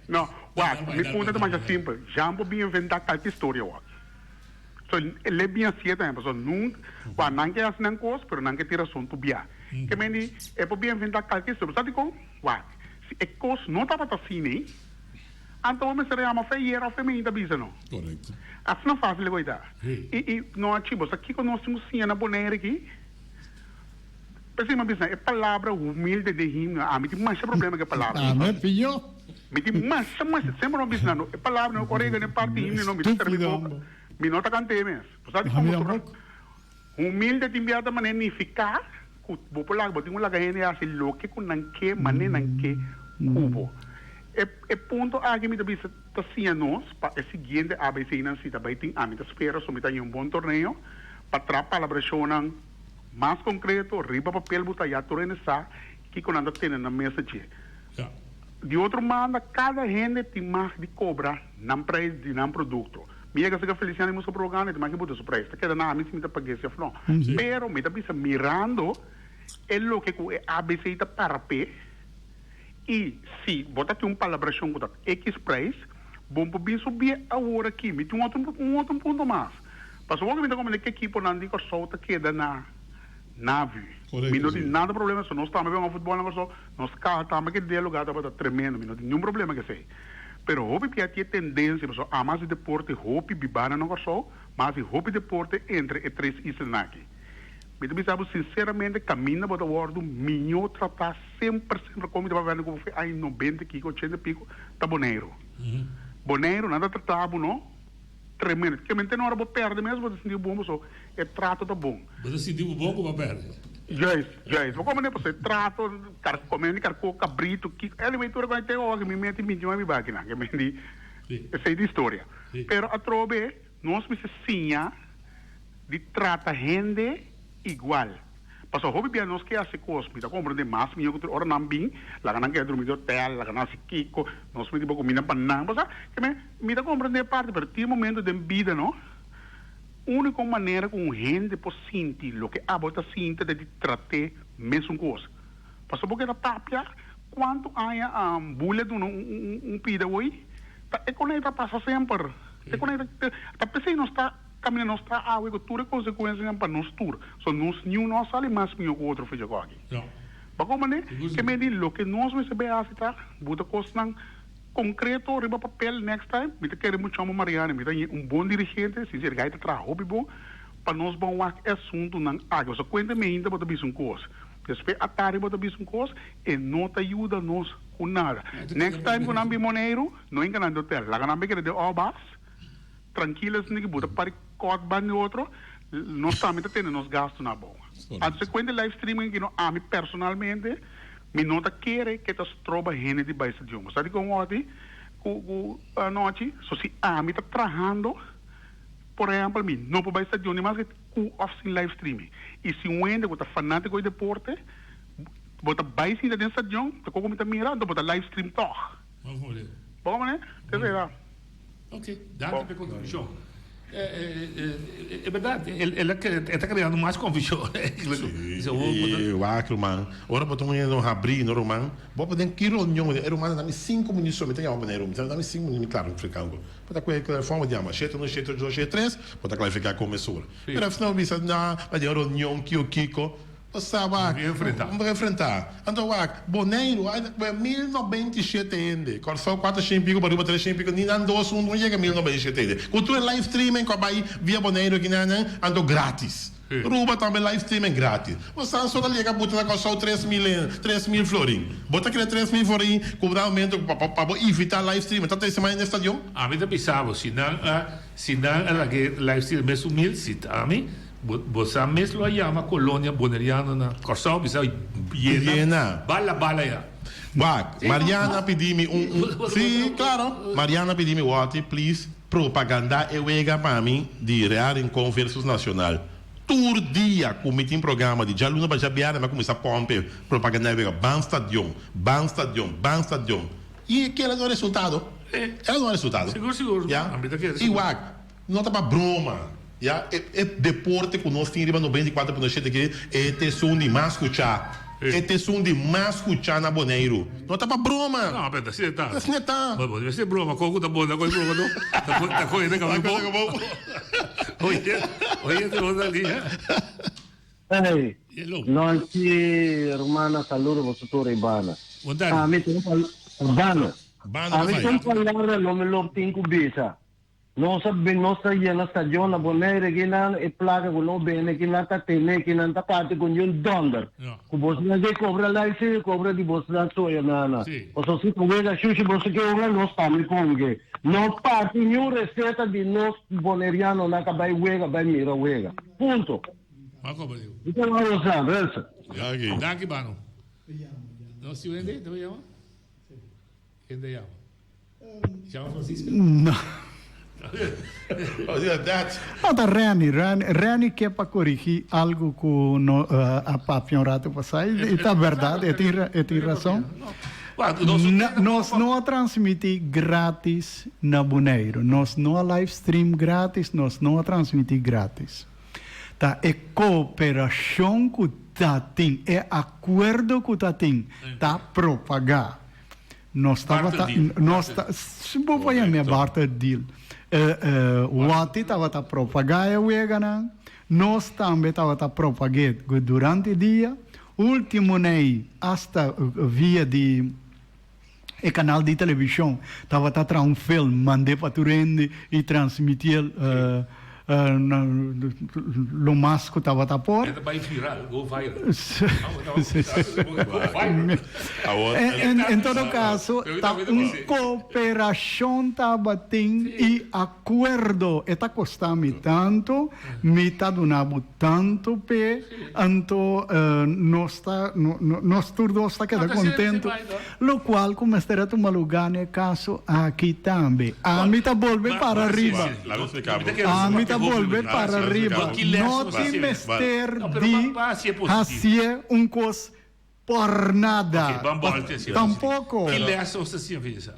Não, Wati, me conta mais simples. Já não podia inventar qualquer história, Wati. So, ele é bem certo, né? Pessoal, nunca, não quer assinar coisa, mas não quer ter assunto bia. Que mendi, é para bem inventar qualquer história. Sabe como? Se a coisa não estava assim, né? Então, eu seria uma feira ou feminina, bisa, não? Correto. Assim não é fácil, ele vai dar. E, não, tipo, aqui que nós temos sim na boneira aqui, pensei, mas, bisa, é palavra humilde de him, me tem mais problema que a palavra. Me pillo. Me tem mais, sempre não, bisa, não. É palavra, não, correga, não é parte him, não, me tem terminou. Me nota cante mesmo. Sabe como humilde de enviada maneira nem ficar, vou por lá, vou ter um lagaene assim, louco com nanque, maneira nanque, cubo. É ponto aqui me deve ser assim nós, para o seguinte ABC não se também tem a minha espera, somita em bom torneio, para trapar a palavra mais concreto, riba papel botar já torneio que quando anda tendo na mesa de outro modo, cada gente tem mais de cobra, não preço de não produto. Minha casa Feliciano no seu programa, mas que botou surpresa. Que na mim se me paguei se não. Pero me tá bisa mirando lo que o ABC tá para pé e se botar um palabração com X price, bom para subir a hora aqui, me tem um outro ponto mais. Passou que me tá como que equipe não digo solta queda na nave. Me não tem nada problema, só nós estamos vendo futebol não só, nós cá estamos que de lugar tá tremendo, me não tem nenhum problema que sei. Pero hopi que tinha tendência, pessoal, a mais deporte hopi bibana não gostou, mas hopi deporte entre e três islas aqui. Me sabe sinceramente caminha para o ordem minho tratar 100% como de baver como foi aí 90 kg 80 pico tá boneiro. Boneiro nada tratado não. Tremendo, porque mente não era para perder mesmo, você sentiu bom, pessoal, é trato tá bom. Você sentiu bom como perder? Yes. Vou como você trato, comendo carco cabrito, que ele me tudo vai ter hoje, me mete milhões de máquina, que me di, essa é a história. Pero a trobe, nós me sinha de trata gente igual. Passou hobby bem nós que hace coisas, me dá compreender mais, me eu ora não bem, lá não quer dormir de hotel, lá não se kiko, nós me tipo comida para não, passa, que me dá compreender parte, pero tem momento de vida, não? Única maneira com gente por sentir o que a bota sente de tratar mesmo coisa. Passou porque a tapia quanto há bulha de pida hoje, é quando ele passa sempre. É quando ele tá pensando não está caminhando não está a água tudo consequências para nós tudo. Só nós nenhum nós sale mais que o outro fez agora aqui. Não. Para como né? Que me diz o que nós vamos saber assim tá, bota coisa não concreto, riba papel next time, me queremos chamar Mariana, me tem bom dirigente, se ele vai trabalhar bom, para nós vamos a assunto não água, só cuenta me ainda bota bis coisa. Depois a tarde bota bis coisa e não te ajuda nós com nada. Next time quando ambi moneiro, não enganando hotel, lá quando ambi que de obas, tranquilas nem que bota para cot ban outro, nós também tendo nos gastos na boa. A sequência live streaming que não a mim personalmente me nota querer que tu troba gente de baixo de uma. Sabe como ontem, a noite, só se a mim está trabalhando, por exemplo, me não para baixo de uma, mas que o off live streaming. E se um ende que está fanático de deporte, bota baixo de dentro de um, tá como me está mirando, bota live stream toch. Bom, né? Te verá. Ok, dá para contribuição. É verdade, ele está criando mais confusão. O Acroman, ora para tomar no abrir no romano, vou poder que reunião, é romano, dá-me 5 minutos somente, é uma maneira, dá-me 5 minutos, claro, africano. Para que forma de amar, cheio no cheio 2 cheio 3, para clarificar como é sua. Mas afinal, bisa na, vai ter reunião que o Kiko vamos enfrentar. Então, boneiro, 1097 ende. Só 400 pico, para 300 pico, nem não dois, não chega 1097 ende. Cultura live streaming, que vai via boneiro aqui, ando grátis. Ruba também live streaming grátis. Você só ali que bota com só 3.000 florim. Bota aquele 3.000 florim, cobrar aumento para evitar live streaming. Tá tem semana no estádio? A mim pensava, se não ela que live streaming é 1.000, se tá, a mim Você mesmo chama colônia boneriana na Corsão, bisa Iena. Bala ya. Mariana pedimi Sim, claro. Mariana pedimi what, please. Propaganda e wega para mim de real em versus nacional. Todo dia cometi um programa de Jaluna Bajabiara, mas começa a pompe propaganda e wega ban stadion. E aquele não é resultado. Ela não é resultado. Seguro. Igual, não tá para broma. É deporte que nós tínhamos no 24% aqui, é tesão de mascuchar. É tesão de mascuchar na Boneiro. Não tá para broma. Não, pera, assim tá. Assim tá. Deve ser broma, como tá bom, coisa broma não. Tá coisa que acabou. Oye, te vou ali. Hey, non ci romana saluto vostro Ibana. Buongiorno. Mi sono Ibana. Mi sono parlare non me lo tinco bisa. Non sabi nostra yena stagione bonere che nan e plaga con no bene che nan ta tene che nan ta parte con il dollar. Ku bosna che cobra lai se cobra di bosna so yana. O so si povera shushi bosna che ora non sta mi ponge. Non parte new receita di nos boneriano na ka bai wega bai mira wega. Punto. Ma come dico? Então vamos lá, beleza? Daqui bano. Não se vende, tu chama? Quem te chama? Chama Francisco? No. Não, Rani quer para corrigir algo que a papião rato passar. E tá verdade, tem razão. Nós não transmitimos grátis na Boneiro. Nós não live stream grátis, nós não transmitimos grátis. Tá, é cooperação que tá tem, é acordo que tá tem, tá propagar. Nós se vou fazer minha barter deal. O ati estava a propagar o egana, nós também estava a propagar durante o dia. Último nem hasta via de canal de televisão estava a trazer um filme, mandei para Turende e transmitir lo mais que estava a pôr. Vai viral, go viral. Em todo caso, cooperação estava tendo e acordo está custando tanto, me está dando tanto, então nós todos está quedando contentes, lo qual começará a tomar lugar no caso aqui também. A mim está volver para arriba. A mim está volver para arriba. Não tem mister de fazer coisa por nada. Tampouco. Que lessa você se avisa?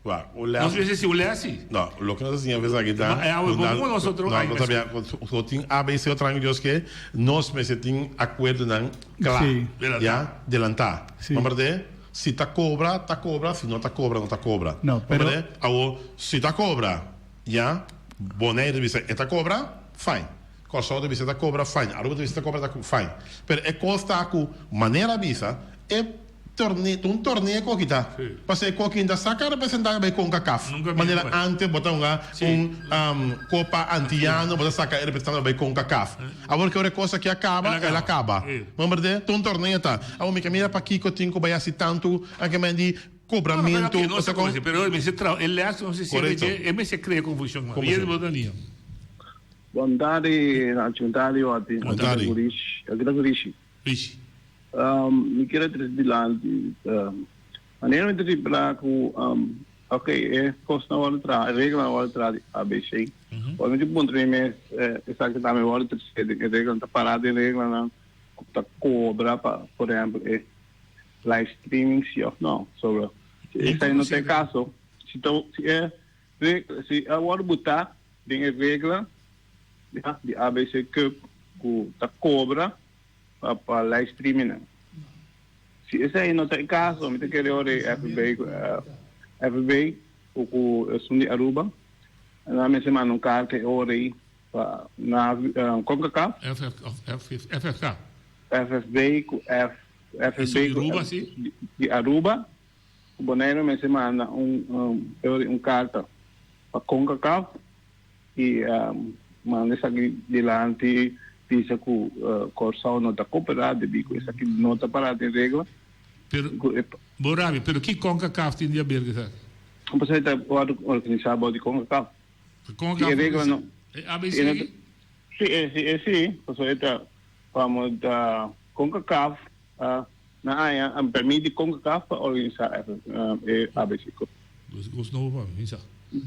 Não sei se o lesse. Não, o que nós tínhamos aqui tá. É algo bom nós outro. Não, também só tem ABC tranquilo Deus que nós me tem acordo não claro. Já, delantar. Vamos ver? Se tá cobra, se não tá cobra, não tá cobra. Não, pero se tá cobra, já Boneiro dice esta cobra, fine. Corsão dice esta cobra, fine. Aruba dice esta cobra, fine. Pero é costa com maneira visa é torneio que tá. Porque o que ainda saca representar bem com CACAF. Maneira antes botar copa antiano, botar saca representando bem com CACAF. Agora que é coisa que acaba, ela acaba. Vamos ver, um torneio tá. Agora me camisa para aqui que eu tenho que baiar tanto, a que me di cobramento. Pero ele acha não se sente, se cria confusão. E ele bota ali. Boa tarde, Nacional Wati. Boa tarde. Rishi. Mi quero trazer maneira de para que ok, costa outra regra outra ABC. Obviamente bom treino exatamente outra regra tá parada regra não tá cobra por exemplo live streaming sim ou não sobre isso aí não tem caso se agora botar tem regra de ABC que tá cobra para live streaming se isso aí não tem caso me tem que olhar FB o sundi Aruba na minha semana um carro que orei na CONCACAF FFB de Aruba o Boneiro me semana carta para CONCACAF e manda isso aqui delante pisa que o Corsão não está cooperado bico isso aqui não está parado em regra Boravi, pero que CONCACAF tem de abrir que você está organizado de CONCACAF CONCACAF regra não ABC Sì, vamos da CONCACAF, permite CONCACAF organizar ABC.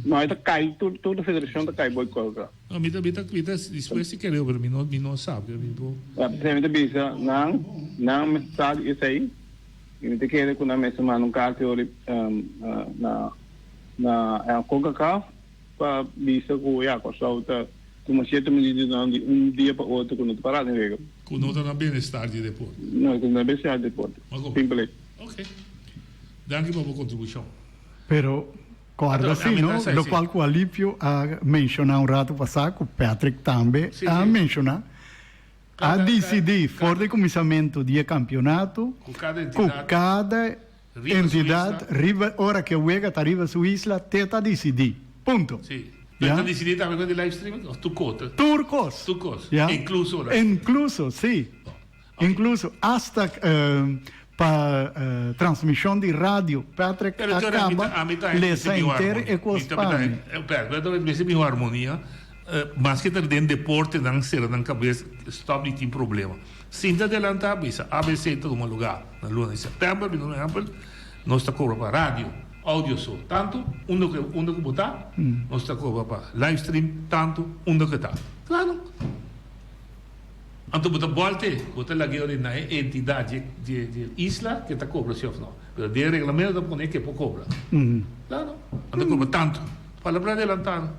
Não, é cai, toda a federação cai boicote. Não, me depois se querer, para mim não sabe. Sempre bisa, não sabe isso aí. E te querer com a mesa mano carta na CONCACAF para bisa com a coisa como certa medida de dia para outro quando tu parar, né? Quando não está bem-estar de deporte. Não, quando não bem-estar de deporte. Simples. Ok. Danke pela contribuição. Pero guarda assim, não? Do qual o Alípio a mencionar rato passado, o Patrick também a mencionar. A decidir, fora de comissamento de campeonato, com cada entidade, hora que o EGA está arriba sua isla, tenta decidir. Ponto. Sim. Tenta decidir também com o live streaming? Turcos. Incluso, sim. Incluso, hasta para transmissão de rádio, Patrick acaba les inter e com Espanha. Mas harmonia, mas que ter dentro deporte, não ser na cabeça, stop de ter problema. Sinta adelantar, ABC está em um lugar, na lua de setembro, por exemplo, nós está cobrando para rádio, áudio só, tanto, onde que botar, nós está cobrando para live stream, tanto, onde que está. Claro. Então, botar lá na entidade de isla que está cobrando, se não. Mas o regulamento está pondo que pode cobrar. Claro. Então, cobra tanto. Para adelantar.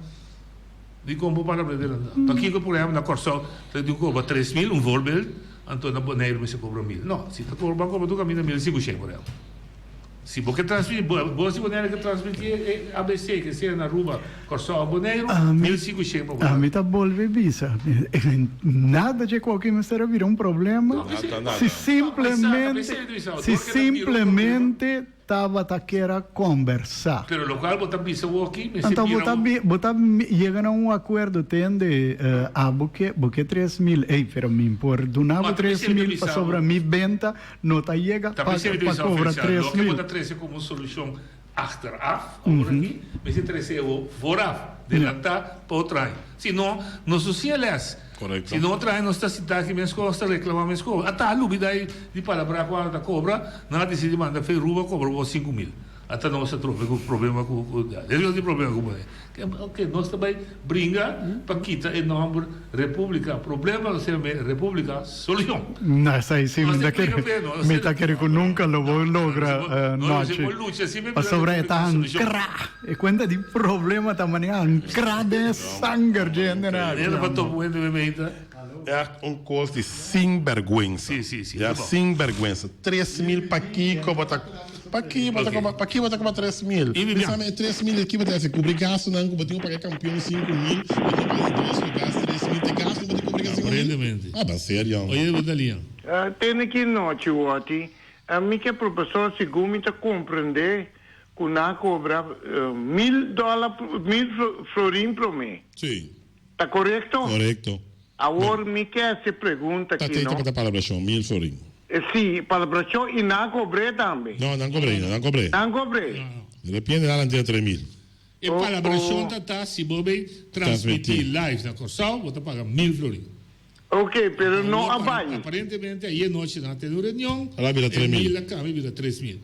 Die komen para adelantar. Dan kijk ik, por exemplo, na Corsol, die cobra 3.000, voorbeeld, então na Bonaire você cobra 1.000. Não, se tu cobra banco, tu caminha 1.500 por ela. Se você transferir, você Bonaire que transferir ABC, que seja na rua Corsol Bonaire, 1.500 por ela. A mim tá bolve bisa. Nada de qualquer maneira vira problema. Se simplesmente estava a conversar. Pero lo cual botar bisa aqui, então botar chegando a acordo tende porque 3.000, pero me impor donava 3.000 para sobra mi venta, não tá chega para cobrar 3.000. Lo que botar 3 como solução achteraf, aqui, mas 3 vooraf, adelantar para o trem. Se não, não sociales. Correcto. Se não trai nossa cidade que menos custa reclamar menos cobra. Até a lubida de palavra quando cobra, nada decide mandar fez ruba cobra 5.000. Até nós trove com problema com eles tem problema com que nós também brinca para quitar o nome república problema não ser república solução. Não sei se me tá querendo que nunca lo vou lograr noite. Para sobre tan cra e quando de problema também cra de sangue general. Ele para todo mundo é coisa de sinvergüenza. Sim. É sinvergüenza. 3.000 para aqui, para aqui bota como 3.000. Pensame 3.000 aqui vai ter cobrir gasto não, que botinho para campeão 5.000, botinho para dois gasto 3.000 de gasto, botinho cobrir 5.000. Ah, mas sério. Olha, Bodalinha. Tem aqui noite Wati. A mim que professor segundo está compreender que na cobra $1.000 florim por mês. Sim. Tá correto? Correto. Agora me quer se pergunta aqui, não? Tá para a 1.000 florim. Sim, para a e não cobrei também. Não cobrei. Não cobrei. Depende da antena 3.000. E para a pressão tá se você transmitir live na Corsol, você paga 1.000 florim. Ok, pero não abaixo. Aparentemente aí noite na tem reunião. Ela vira 3.000. Ela vira 3.000.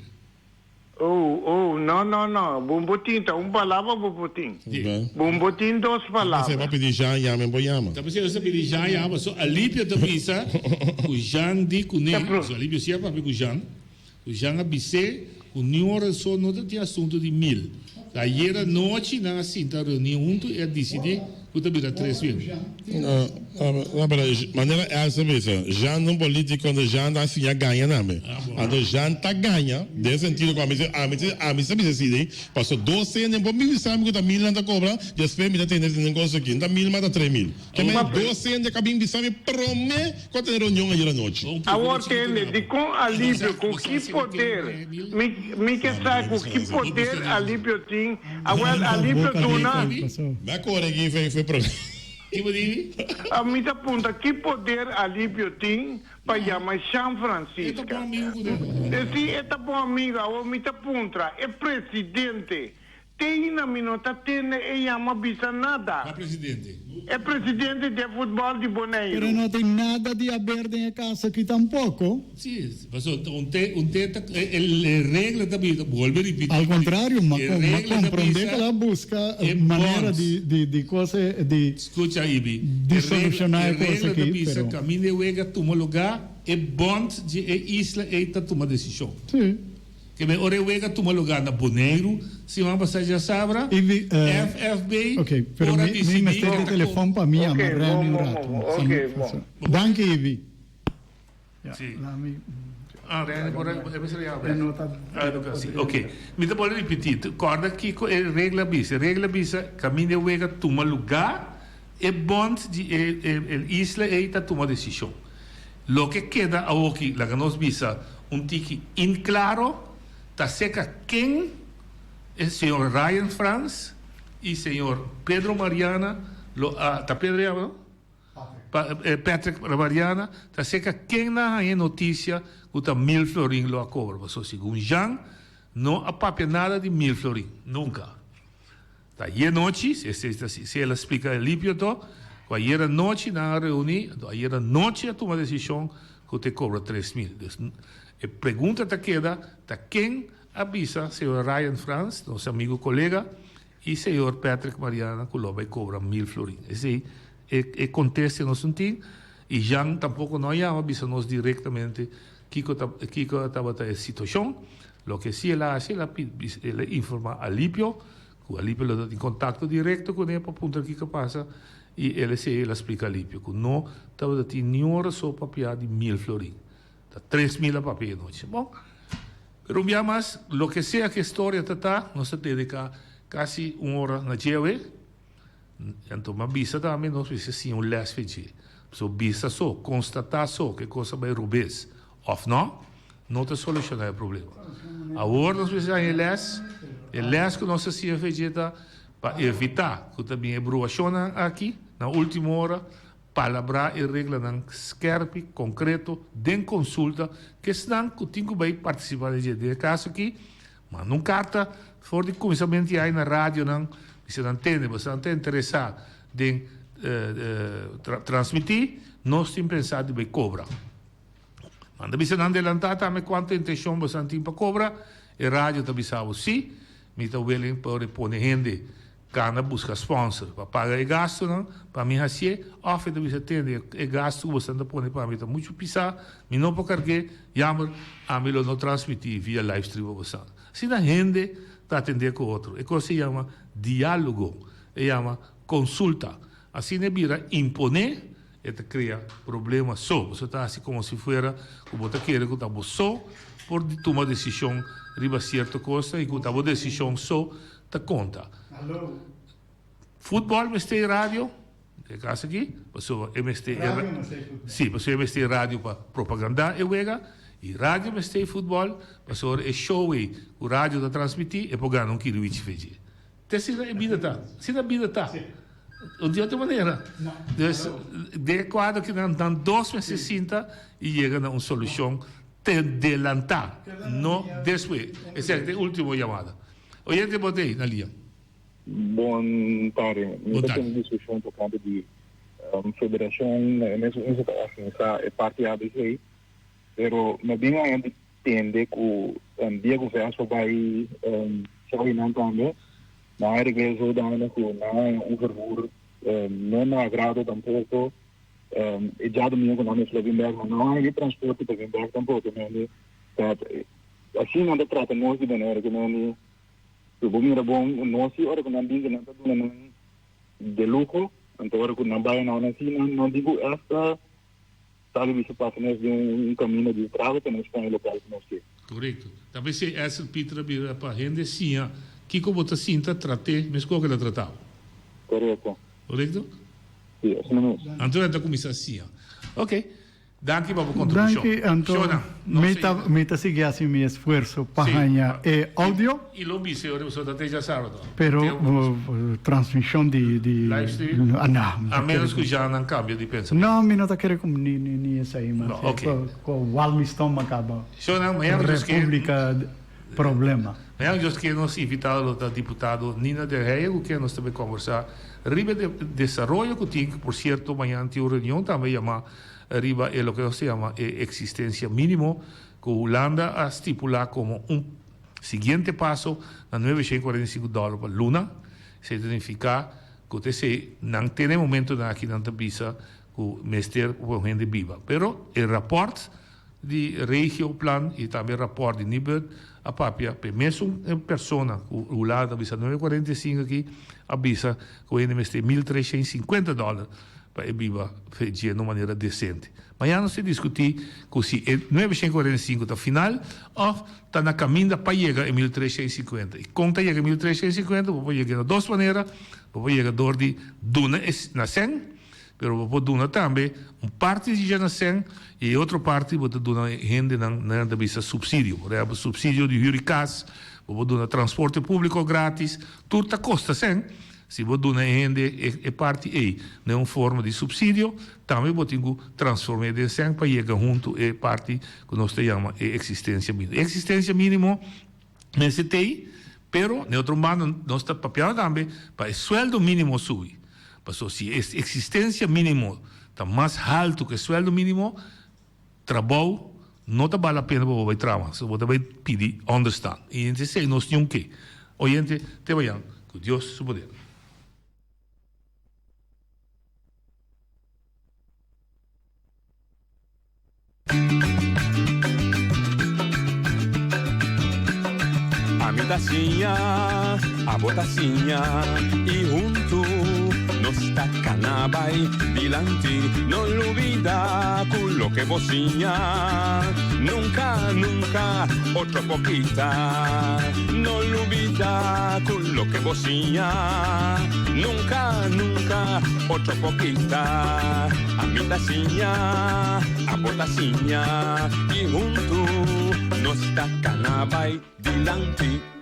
Não. Bombotim, tá palavra bombotim. Bombotim, 2 palavras. Você vai pedir já, me vou chamar. Então você pedir já, só alívio da visa, o Jan de Cunha, o alívio se para o Jan abisse, o Niora só não tem assunto de 1.000. Ayer à noite, na cinta reunião, e decidi que vira 3.000. Maneira é essa mesmo. Já no político, quando já assim ganha nome. Quando já tá ganha, desse sentido, como a mim sabe assim, passou 12 anos, por mim sabe que tá 1.000 não tá cobra, depois me tá tendo esse negócio aqui, tá 1.000 mas tá 3.000. Que me 12 anos de cabine sabe promete quando tem reunião ayer à noite. Agora tem de com alívio, com que poder, me que sabe com que poder alívio tem, agora alívio do nada. Vai correr aqui foi problema. A mim da punta, que poder alívio tem para chamar São Francisco? Esse é bom amigo, a mim da punta, é presidente tem na minota tem e chama bisa nada. É presidente. É presidente de futebol de Bonaire. Pero não tem nada de aberto em casa aqui tampouco. Sim, mas regra também, volve a repetir. Ao contrário, mas compreender que ela busca maneira de coisa de escuta aí, de solucionar a coisa aqui. Pero caminho wega toma lugar e bond de isla eita toma decisão. Sim. Que me ore wega toma lugar na Bonaire, se uma passagem a Sabra, FFB, ok, pero me tem o telefone para mim, amarrar um rato. Ok, bom. Danke, Ivi. Sim. Ok, me dá para repetir, corda que regra bisa, caminho wega toma lugar e bond de isla eita toma decisão. Lo que queda aqui, la que nos bisa, tiki inclaro, está seca quem el señor Ryan France y señor Pedro Mariana, está Pedro, Patrick Mariana, está seca quem na hay notícia que está 1.000 florín lo cobra. So, según Jean, no apapia nada de 1.000 florín, nunca. Está ayer noche, se ela explica el limpio todo, ayer noche na reunión, ayer noche toma decisión que te cobra 3.000. Pergunta te queda, quem avisa senhor Ryan France, nosso amigo colega, e senhor Patrick Mariana, que vai cobrar 1.000 florins. Esse acontece no sentimos, e Jean tampouco não avisa nos diretamente que estava a situação. Lo que sí ela hace, ela informa a Alípio, que o Alípio le dá em contato direto com ele para apontar o que passa, e ela explica a Alípio que não estava a ter nenhuma só papel de 1.000 florins. 3.000 a papel noche. Bom, pero ya más, lo que sea que historia está, nos dedica casi una hora na jewe. Entonces, visa também nos dice assim un les feche. So visa só, constatar só que cosa vai rubes. Of não te soluciona o problema. Agora nós precisamos el les que nós assim feita para evitar que também é bruaciona aqui na última hora. Palabra e regra não scherpe, concreto, den consulta, que senão que tenho que participar de caso aqui, mas não carta, for de começamento aí na rádio, não, se não entende, você não está interessado em transmitir, nós temos pensado em cobrar. Mas se não adelantar também quanto intenção você não tem para cobrar, e rádio também sabe sim, me está willing para pôr gente cana busca sponsor para pagar o gasto, não? Para mim assim, oferta de você ter o gasto você não pode para mim tá muito pisar, me não para carregar, jammer, a mim não transmitir via live stream você. Se a gente está atender com outro, é coisa se chama diálogo, se chama consulta. Assim não vira imponer, e te cria problema só. Você está assim como se fosse, como você quer que estava só por tomar decisão riba certa coisa e que estava decisão só te conta. Futebol, MST rádio, é caso aqui, passou MST sim, passou MST rádio para propaganda e rádio MST futebol, passou é show aí, o rádio da transmitir e para ganhar quilo de feijão. Então se a vida tá, de outra maneira, de quadro que não 2 meses sinta e chega a uma solução te adelantar, não depois. Essa é a última chamada. Hoje eu botei na linha. Boa tarde. Nós temos uma discussão por conta de federação, nessa é parte da ABC, pero não bem a gente entende que o Diego Verso vai sair não também, na área que eles dão não fervor, não agrada tampouco, e já domingo que nós Slavinberg, mas não há transporte para Slavinberg tampouco, assim não se trata nós de maneira que não o bom era bom, nós se ora que não digo nada de luxo, então ora que não vai não digo esta sabe que se passa nesse caminho de trabalho que nós estamos local que nós temos. Correto. Talvez se essa Petra vira para gente sim, que como você sinta trate, mas como que ela tratava. Correto. Correto? Sim, assim mesmo. Então ela começa assim. Ok. Danke por a contribuição. Danke, Antonio. Meta sigue assim meu esforço para ganhar áudio. E lo vi, senhor, você até já sabe. Pero transmissão de live stream. Não. A menos que já não cambie de pensamento. Não, me não está querendo como nem essa aí, mas ok. Com o Walmiston acaba. Senhor, amanhã República problema. Nós queremos invitar a deputada Nina de Reio, que nós também conversar. Riba de desarrollo que tem, por cierto, amanhã tem uma reunião também, arriba é o que se chama existência mínimo, que a Holanda a estipular como seguinte passo a $945 para Luna. Significa que você não tem momento aqui na visa que o mestre o gente viva. Pero o rapport de regio plan e também o rapport de Nibud a papia, mesmo em persona, o lado da visa 945 aqui, a visa que o gente mestre $1.350 para viva de uma maneira decente. Amanhã nós se discutir que se 945 está final ou está na caminho para chegar em 1.350. E quando chega em 1.350, vou chegar de duas maneiras. Vou chegar de Duna na 100, mas vou Duna também parte de na 100 e outra parte vou Duna gente na visa subsídio. Por exemplo, subsídio de Huricas, vou Duna transporte público grátis, tudo custa 100. Se você dá gente é parte aí, não é uma forma de subsídio, também você tem que transformar de 100 para chegar junto é parte que nós chamamos de existência mínima. Existência mínima, nesse tem, pero, em outro modo, nós estamos papel também para o sueldo mínimo subir. Porque se a existência mínima está mais alto que o sueldo mínimo, trabalho não está vale a pena para você trabalhar, você vai pedir understand. E a gente sei, nós temos que. Oyente, te vayan, que Deus se poder. A mi tacinha, a botacinha e junto nos tacanabay dilante, no olvida quello que vocinha. Nunca, nunca, otro poquita, no olvida quello que vocinha. Nunca, nunca, otro poquita. A mi tacinha, a botacinha e junto nos tacanabay dilante.